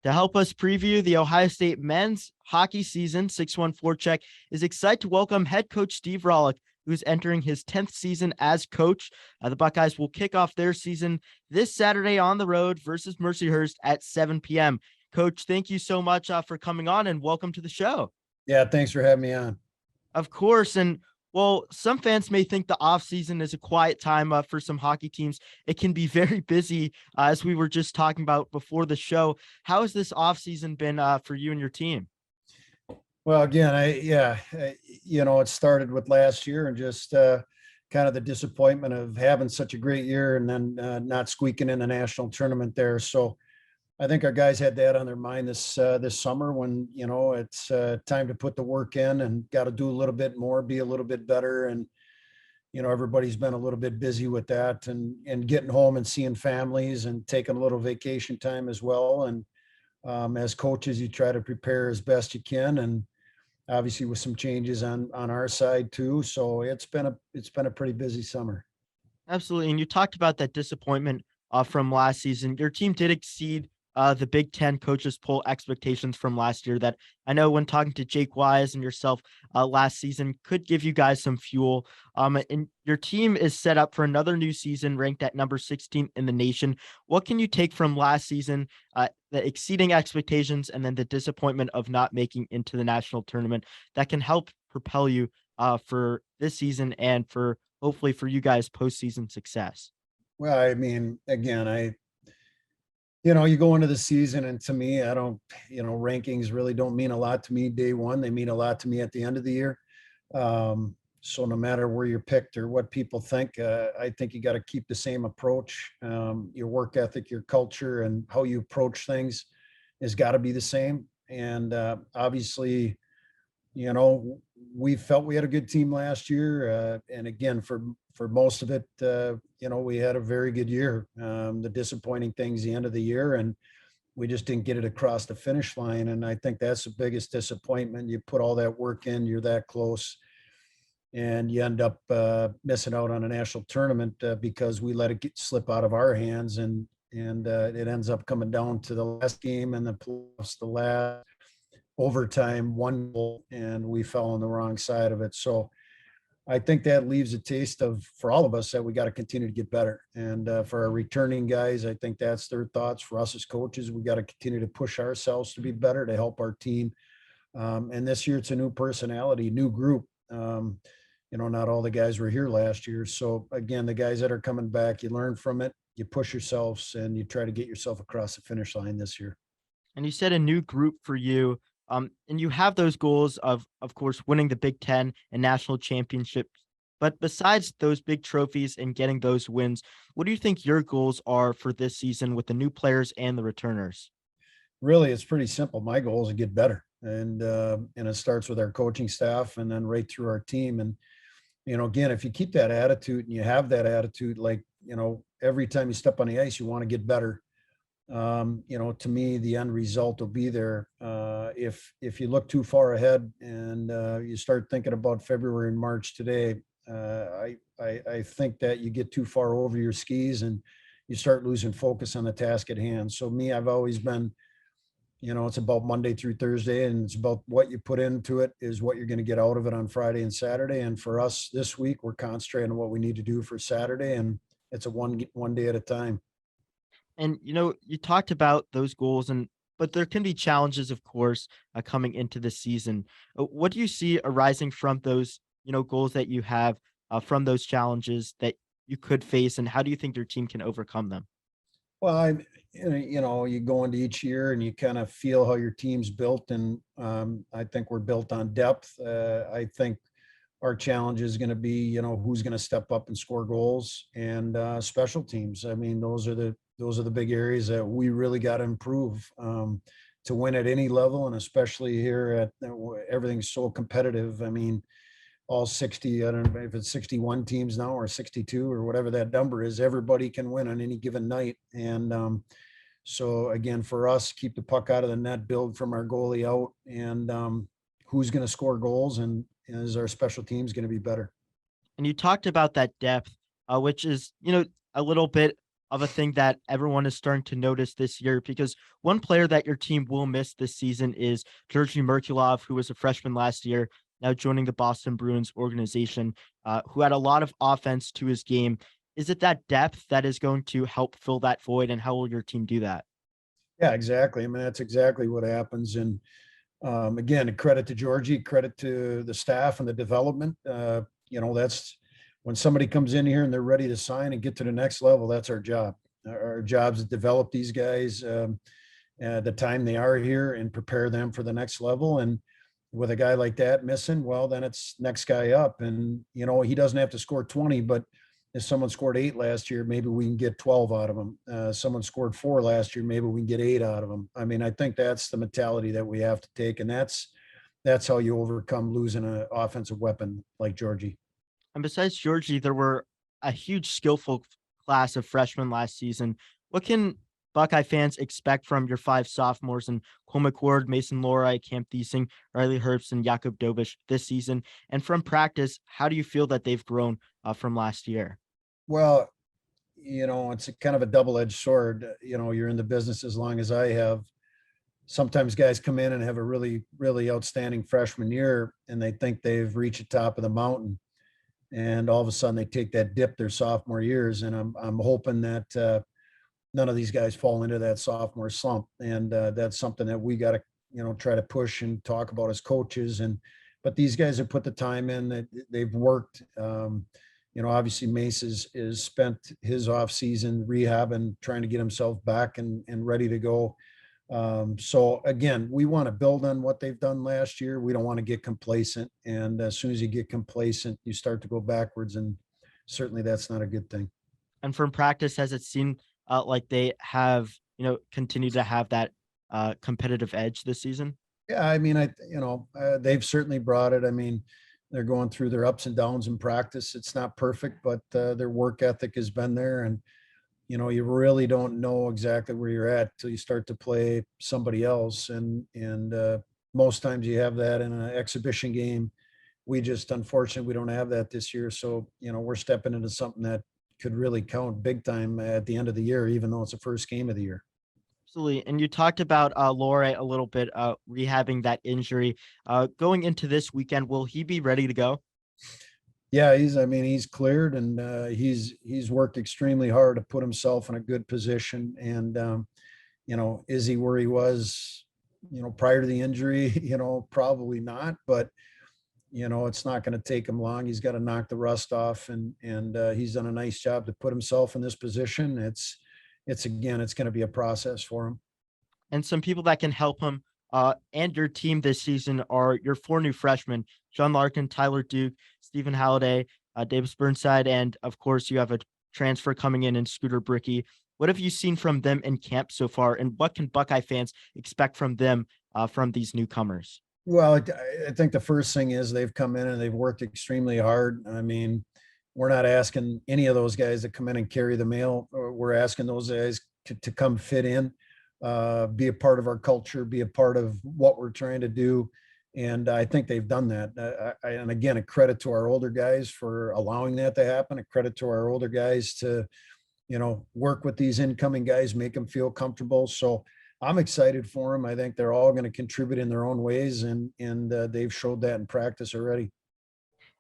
To help us preview the Ohio State men's hockey season, 614 Check is excited to welcome head coach Steve Rohlik, who's entering his 10th season as coach. The Buckeyes will kick off their season this Saturday on the road versus Mercyhurst at 7 p.m. Coach, thank you so much for coming on and welcome to the show. Yeah, thanks for having me on. Of course. And well, some fans may think the offseason is a quiet time for some hockey teams. It can be very busy, as we were just talking about before the show. How has this offseason been for you and your team? Well, again, it started with last year and just kind of the disappointment of having such a great year and then not squeaking in the national tournament there. So I think our guys had that on their mind this summer when, it's time to put the work in and got to do a little bit more, be a little bit better. And, everybody's been a little bit busy with that and getting home and seeing families and taking a little vacation time as well. And as coaches, you try to prepare as best you can. And obviously with some changes on our side too. So it's been a pretty busy summer. Absolutely. And you talked about that disappointment from last season. Your team did exceed the Big Ten coaches poll expectations from last year that I know when talking to Jake Wise and yourself last season could give you guys some fuel. And your team is set up for another new season ranked at number 16 in the nation. What can you take from last season, the exceeding expectations and then the disappointment of not making into the national tournament that can help propel you for this season and for hopefully for you guys postseason success? Well, I mean, again, you go into the season and to me, I don't, rankings really don't mean a lot to me day one. They mean a lot to me at the end of the year. So no matter where you're picked or what people think, I think you got to keep the same approach. Your work ethic, your culture, and how you approach things has got to be the same. And obviously, we felt we had a good team last year. And again, for most of it, we had a very good year. The disappointing things the end of the year, and we just didn't get it across the finish line. And I think that's the biggest disappointment. You put all that work in, you're that close, and you end up missing out on a national tournament because we let it slip out of our hands. And it ends up coming down to the last game and the playoffs, the last overtime, one goal, and we fell on the wrong side of it. So I think that leaves a taste for all of us that we got to continue to get better. And for our returning guys, I think that's their thoughts. For us as coaches, we got to continue to push ourselves to be better, to help our team. And this year it's a new personality, new group. Not all the guys were here last year. So again, the guys that are coming back, you learn from it, you push yourselves, and you try to get yourself across the finish line this year. And you said a new group for you. And you have those goals of course, winning the Big Ten and national championships. But besides those big trophies and getting those wins, what do you think your goals are for this season with the new players and the returners? Really, it's pretty simple. My goal is to get better. And it starts with our coaching staff and then right through our team. And, again, if you keep that attitude and you have that attitude, like, every time you step on the ice, you want to get better. To me, the end result will be there. If you look too far ahead and you start thinking about February and March today, I think that you get too far over your skis and you start losing focus on the task at hand. So me, I've always been, it's about Monday through Thursday, and it's about what you put into it is what you're going to get out of it on Friday and Saturday. And for us this week, we're concentrating on what we need to do for Saturday, and it's a one day at a time. And you talked about those goals, but there can be challenges, of course, coming into the season. What do you see arising from those, goals that you have, from those challenges that you could face, and how do you think your team can overcome them? Well, you go into each year and you kind of feel how your team's built, and I think we're built on depth. I think our challenge is going to be, who's going to step up and score goals, and special teams. I mean, those are the big areas that we really got to improve to win at any level, and especially here everything's so competitive. I mean, all 60, I don't know if it's 61 teams now or 62 or whatever that number is, everybody can win on any given night. And so again, for us, keep the puck out of the net, build from our goalie out, and who's going to score goals, and is our special teams going to be better? And you talked about that depth, which is, a little bit of a thing that everyone is starting to notice this year, because one player that your team will miss this season is Georgi Merkulov, who was a freshman last year, now joining the Boston Bruins organization, who had a lot of offense to his game. Is it that depth that is going to help fill that void, and how will your team do that? Yeah, exactly. I mean, that's exactly what happens. And again, credit to Georgie, credit to the staff and the development. That's when somebody comes in here and they're ready to sign and get to the next level. That's our job. Our job is to develop these guys the time they are here and prepare them for the next level. And with a guy like that missing, well, then it's next guy up. And he doesn't have to score 20, but if someone scored 8 last year, maybe we can get 12 out of them. Someone scored 4 last year, maybe we can get 8 out of them. I mean, I think that's the mentality that we have to take, and that's how you overcome losing an offensive weapon like Georgie. And besides Georgie, there were a huge skillful class of freshmen last season. What can Buckeye fans expect from your 5 sophomores and Cole McWard, Mason Lohrei, Cam Thiesing, Riley Herbst, and Jakub Dobish this season? And from practice, how do you feel that they've grown from last year? Well, it's a kind of a double-edged sword. You're in the business as long as I have. Sometimes guys come in and have a really, really outstanding freshman year, and they think they've reached the top of the mountain, and all of a sudden they take that dip their sophomore years. And I'm hoping that none of these guys fall into that sophomore slump. And that's something that we got to, try to push and talk about as coaches. But these guys have put the time in, that they've worked. Obviously Mace is spent his off season rehab and trying to get himself back and ready to go. So again, we want to build on what they've done last year. We don't want to get complacent. And as soon as you get complacent, you start to go backwards. And certainly that's not a good thing. And from practice, has it seemed like they have, continued to have that competitive edge this season? Yeah. I mean, they've certainly brought it. I mean, they're going through their ups and downs in practice. It's not perfect, but their work ethic has been there. And, you really don't know exactly where you're at till you start to play somebody else. And most times you have that in an exhibition game. Unfortunately, we don't have that this year. So, we're stepping into something that could really count big time at the end of the year, even though it's the first game of the year. Absolutely. And you talked about Lore a little bit, rehabbing that injury. Going into this weekend, will he be ready to go? Yeah, he's cleared, and he's worked extremely hard to put himself in a good position. And is he where he was, prior to the injury? Probably not, but it's not going to take him long. He's got to knock the rust off, and he's done a nice job to put himself in this position. It's going to be a process for him. And some people that can help him and your team this season are your 4 new freshmen: John Larkin, Tyler Duke, Stephen Halliday, Davis Burnside, and of course you have a transfer coming in Scooter Bricky. What have you seen from them in camp so far, and what can Buckeye fans expect from them from these newcomers? Well, I think the first thing is they've come in and they've worked extremely hard. I mean, we're not asking any of those guys to come in and carry the mail. We're asking those guys to come fit in, be a part of our culture, be a part of what we're trying to do. And I think they've done that. And again, a credit to our older guys for allowing that to happen. A credit to our older guys to, work with these incoming guys, make them feel comfortable. So I'm excited for them. I think they're all going to contribute in their own ways, and they've showed that in practice already.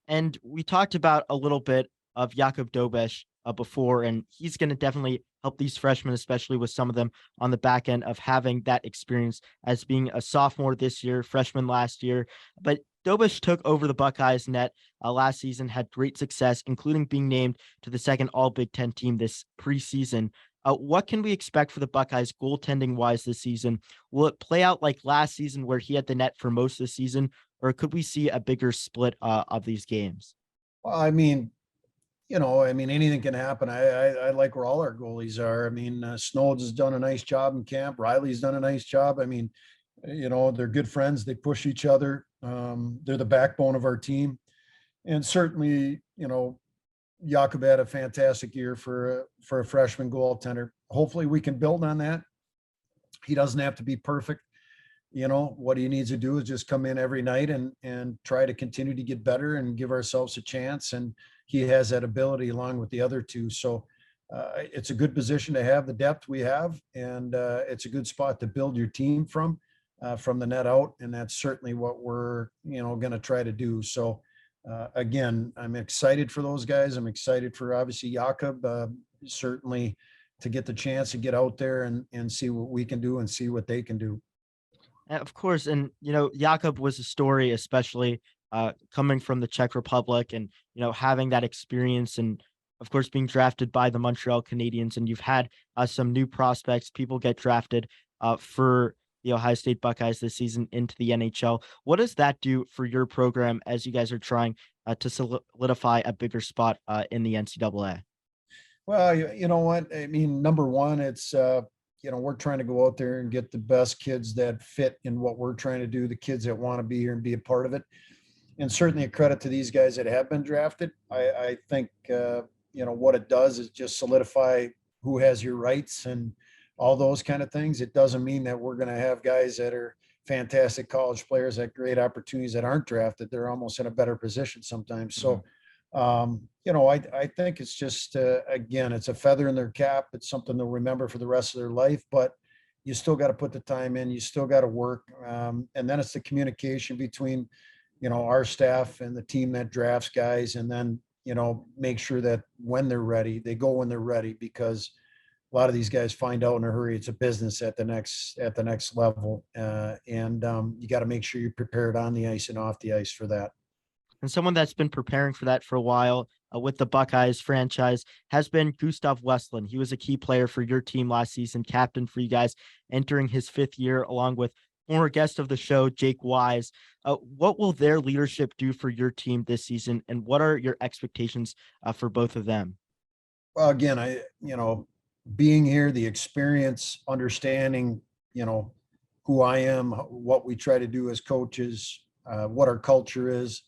And we talked about a little bit of Jakub Dobish before, and he's going to definitely help these freshmen, especially with some of them on the back end of having that experience as being a sophomore this year, freshman last year. But Dobish took over the Buckeyes net last season, had great success, including being named to the second All Big Ten team this preseason. What can we expect for the Buckeyes goaltending wise this season? Will it play out like last season where he had the net for most of the season, or could we see a bigger split of these games? Well, anything can happen. I like where all our goalies are. I mean, Snodes has done a nice job in camp. Riley's done a nice job. I mean, they're good friends. They push each other. They're the backbone of our team. And certainly, Jakub had a fantastic year for a freshman goaltender. Hopefully we can build on that. He doesn't have to be perfect. What he needs to do is just come in every night and try to continue to get better and give ourselves a chance. And he has that ability along with the other two. So it's a good position to have the depth we have, and it's a good spot to build your team from the net out, and that's certainly what we're going to try to do. So again, I'm excited for those guys. I'm excited for obviously Jakob, certainly to get the chance to get out there and see what we can do and see what they can do. Of course, and Jakob was a story, especially coming from the Czech Republic, and having that experience, and of course being drafted by the Montreal Canadiens. And you've had some new prospects, people get drafted for the Ohio State Buckeyes this season into the NHL. What does that do for your program as you guys are trying to solidify a bigger spot in the NCAA? Well, you know what? I mean, number one, it's, we're trying to go out there and get the best kids that fit in what we're trying to do, the kids that want to be here and be a part of it. And certainly a credit to these guys that have been drafted. I think, what it does is just solidify who has your rights and all those kind of things. It doesn't mean that we're going to have guys that are fantastic college players at great opportunities that aren't drafted. They're almost in a better position sometimes. So, I think it's just, again, it's a feather in their cap. It's something they'll remember for the rest of their life, but you still got to put the time in, you still got to work. And then it's the communication between, our staff and the team that drafts guys, and then, make sure that when they're ready, they go when they're ready, because a lot of these guys find out in a hurry. It's a business at the next level. And you got to make sure you're prepared on the ice and off the ice for that. And someone that's been preparing for that for a while with the Buckeyes franchise has been Gustav Westland. He was a key player for your team last season, captain for you guys entering his 5th year, along with former guest of the show, Jake Wise. What will their leadership do for your team this season, and what are your expectations for both of them? Well, again, being here, the experience, understanding, who I am, what we try to do as coaches, what our culture is.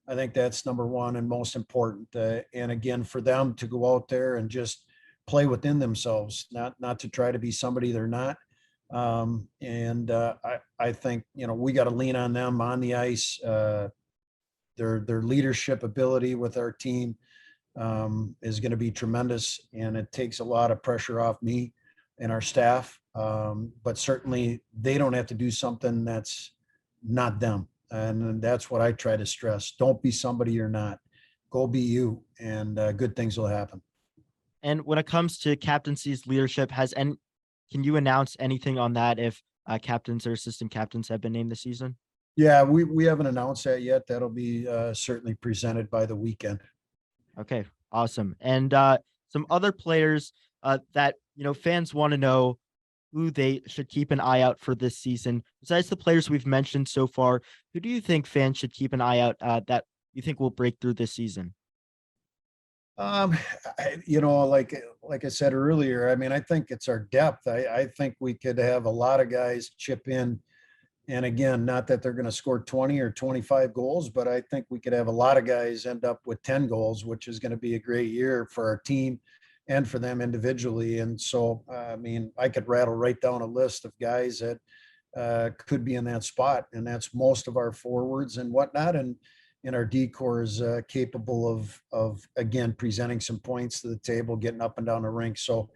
I think that's number one and most important. And again, for them to go out there and just play within themselves, not to try to be somebody they're not. I think, we got to lean on them on the ice. Their leadership ability with our team is going to be tremendous, and it takes a lot of pressure off me and our staff. But certainly they don't have to do something that's not them. And that's what I try to stress. Don't be somebody you're not. Go be you, and good things will happen. And when it comes to captaincy's leadership, can you announce anything on that if captains or assistant captains have been named this season? Yeah, we haven't announced that yet. That'll be certainly presented by the weekend. Okay, awesome. And some other players that fans want to know who they should keep an eye out for this season. Besides the players we've mentioned so far, who do you think fans should keep an eye out that you think will break through this season? Like I said earlier, I mean, I think it's our depth. I think we could have a lot of guys chip in. And again, not that they're going to score 20 or 25 goals, but I think we could have a lot of guys end up with 10 goals, which is going to be a great year for our team and for them individually. And so, I mean, I could rattle right down a list of guys that could be in that spot. And that's most of our forwards and whatnot. And our decor is capable of, again, presenting some points to the table, getting up and down the rink. So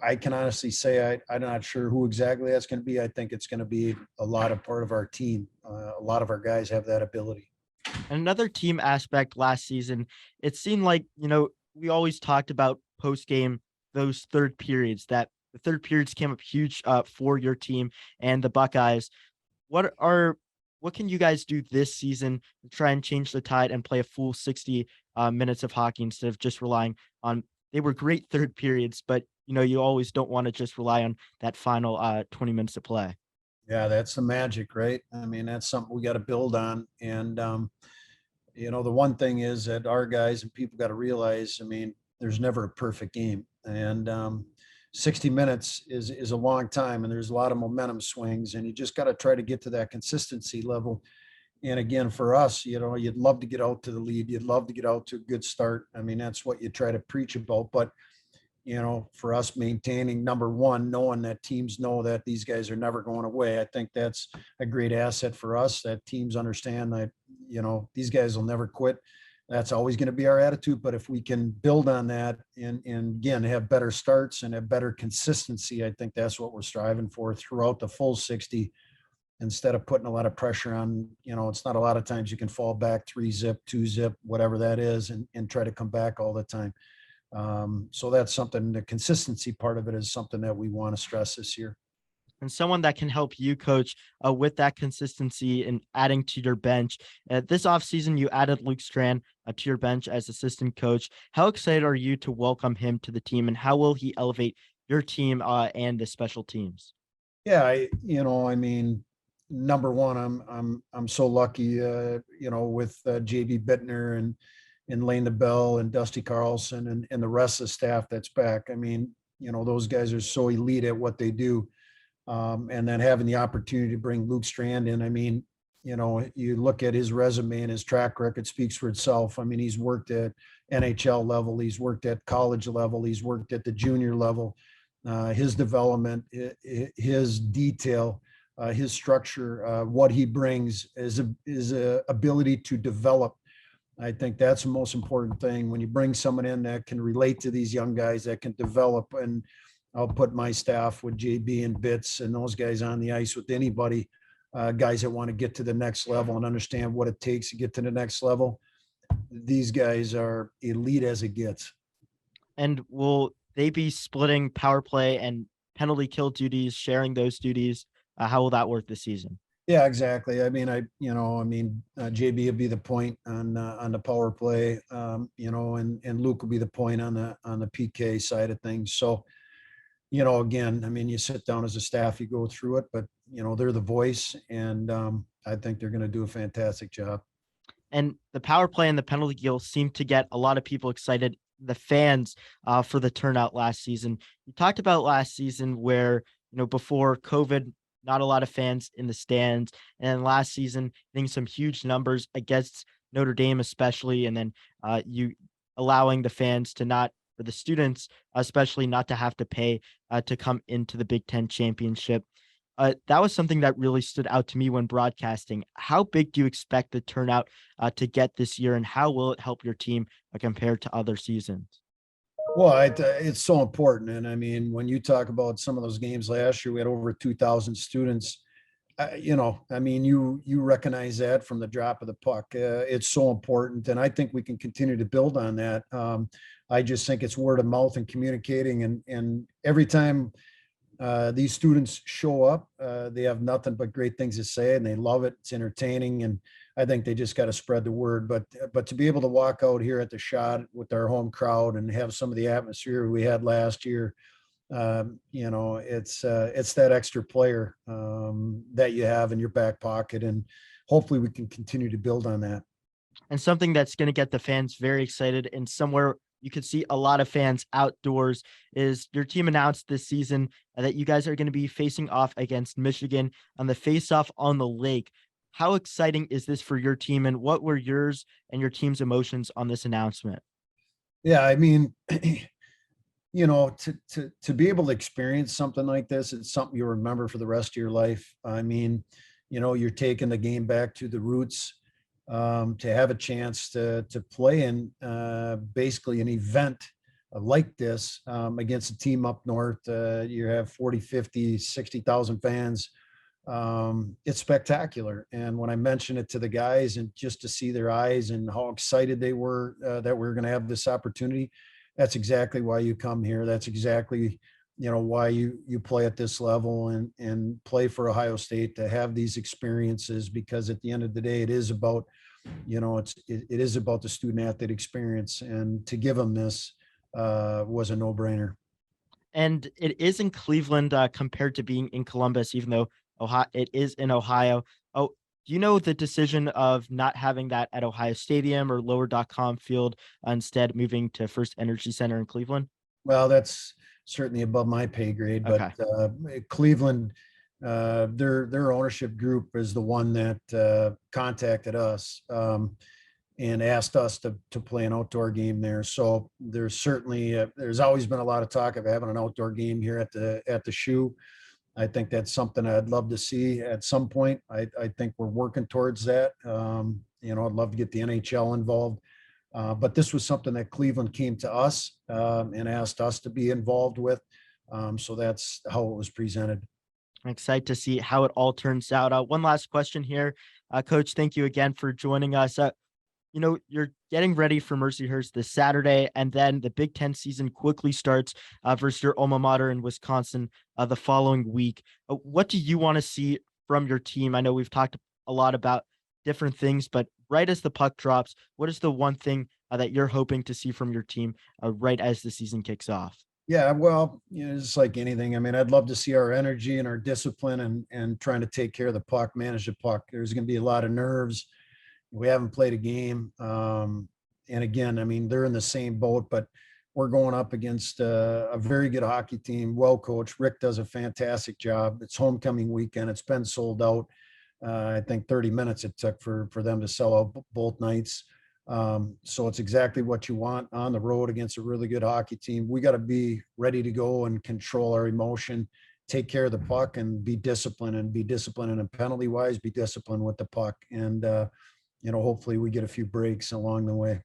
I can honestly say I'm not sure who exactly that's going to be. I think it's going to be a lot of part of our team. A lot of our guys have that ability. And another team aspect last season, it seemed like, we always talked about post game, those third periods, that the third periods came up huge for your team and the Buckeyes. What can you guys do this season to try and change the tide and play a full 60 minutes of hockey instead of just relying on, they were great third periods, but you always don't want to just rely on that final 20 minutes of play. Yeah, that's the magic, right? I mean, that's something we got to build on. And, the one thing is that our guys and people got to realize, I mean, there's never a perfect game. And 60 minutes is a long time, and there's a lot of momentum swings, and you just got to try to get to that consistency level. And again, for us, you'd love to get out to the lead. You'd love to get out to a good start. I mean, that's what you try to preach about. But, for us maintaining number one, knowing that teams know that these guys are never going away, I think that's a great asset for us, that teams understand that, these guys will never quit. That's always going to be our attitude. But if we can build on that and again, have better starts and have better consistency, I think that's what we're striving for throughout the full 60, instead of putting a lot of pressure on, it's not a lot of times you can fall back 3-zip, 2-zip, whatever that is, and try to come back all the time. So that's something, the consistency part of it is something that we want to stress this year. And someone that can help you, coach, with that consistency and adding to your bench. This offseason, you added Luke Strand to your bench as assistant coach. How excited are you to welcome him to the team, and how will he elevate your team and the special teams? Yeah, I mean, number one, I'm so lucky, with JB Bittner and Lane LaBelle and Dusty Carlson and the rest of the staff that's back. I mean, those guys are so elite at what they do. And then having the opportunity to bring Luke Strand in, I mean, you look at his resume and his track record speaks for itself. I mean, he's worked at NHL level, he's worked at college level, he's worked at the junior level. His development, his detail, his structure, what he brings is a ability to develop. I think that's the most important thing when you bring someone in that can relate to these young guys, that can develop. And I'll put my staff with JB and Bits and those guys on the ice with anybody, guys that want to get to the next level and understand what it takes to get to the next level. These guys are elite as it gets. And will they be splitting power play and penalty kill duties, sharing those duties? How will that work this season? Yeah, exactly. I mean, JB will be the point on the power play, and Luke will be the point on the PK side of things. So, again, I mean, you sit down as a staff, you go through it, but they're the voice, and I think they're going to do a fantastic job. And the power play and the penalty kill seem to get a lot of people excited, the fans, for the turnout last season. You talked about last season where, before COVID, not a lot of fans in the stands. And last season, getting some huge numbers against Notre Dame, especially. And then you allowing the fans to not, or the students, especially, not to have to pay to come into the Big Ten championship. That was something that really stood out to me when broadcasting. How big do you expect the turnout to get this year, and how will it help your team compared to other seasons? Well, it's so important. And I mean, when you talk about some of those games last year, we had over 2,000 students. I mean, you recognize that from the drop of the puck. It's so important. And I think we can continue to build on that. I just think it's word of mouth and communicating. And every time these students show up, they have nothing but great things to say, and they love it. It's entertaining, and I think they just got to spread the word. But to be able to walk out here at the Shot with our home crowd and have some of the atmosphere we had last year, it's that extra player that you have in your back pocket, and hopefully we can continue to build on that. And something that's going to get the fans very excited, and somewhere you could see a lot of fans outdoors, is your team announced this season that you guys are going to be facing off against Michigan on the FaceOff on the lake. How exciting is this for your team, and what were yours and your team's emotions on this announcement? Yeah, I mean, to be able to experience something like this, it's something you'll remember for the rest of your life. I mean, you're taking the game back to the roots, to have a chance to play in basically an event like this against a team up north. You have 40, 50, 60,000 fans. It's spectacular. And when I mentioned it to the guys, and just to see their eyes and how excited they were that we are going to have this opportunity, that's exactly why you come here. That's exactly why you play at this level and play for Ohio State, to have these experiences, because at the end of the day, it is about it is about the student athlete experience, and to give them this was a no-brainer. And it is in Cleveland compared to being in Columbus, even though it is in Ohio. Oh, do you know the decision of not having that at Ohio Stadium or lower.com field, instead moving to First Energy Center in Cleveland? Well, that's certainly above my pay grade, but Okay. Cleveland, their ownership group is the one that contacted us and asked us to play an outdoor game there. So there's certainly there's always been a lot of talk of having an outdoor game here at the Shoe. I think that's something I'd love to see at some point. I think we're working towards that. I'd love to get the NHL involved. But this was something that Cleveland came to us and asked us to be involved with. So that's how it was presented. I'm excited to see how it all turns out. One last question here. Coach, thank you again for joining us. You're getting ready for Mercyhurst this Saturday, and then the Big Ten season quickly starts versus your alma mater in Wisconsin the following week. What do you want to see from your team? I know we've talked a lot about different things, but right as the puck drops, what is the one thing that you're hoping to see from your team right as the season kicks off? Yeah, well, it's like anything. I mean, I'd love to see our energy and our discipline and trying to take care of the puck, manage the puck. There's going to be a lot of nerves. We haven't played a game. And again, I mean, they're in the same boat, but we're going up against a very good hockey team, well coached. Rick does a fantastic job. It's homecoming weekend. It's been sold out. I think 30 minutes it took for them to sell out both nights. So it's exactly what you want on the road against a really good hockey team. We got to be ready to go and control our emotion, take care of the puck, and be disciplined and penalty wise, be disciplined with the puck. And, hopefully we get a few breaks along the way.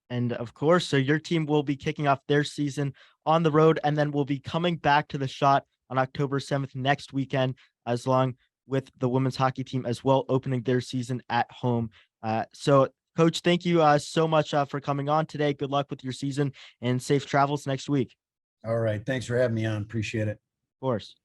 And of course, so your team will be kicking off their season on the road, and then we'll be coming back to the Shot on October 7th next weekend, as long with the women's hockey team as well, opening their season at home. So Coach, thank you so much for coming on today. Good luck with your season and safe travels next week. All right. Thanks for having me on. Appreciate it. Of course.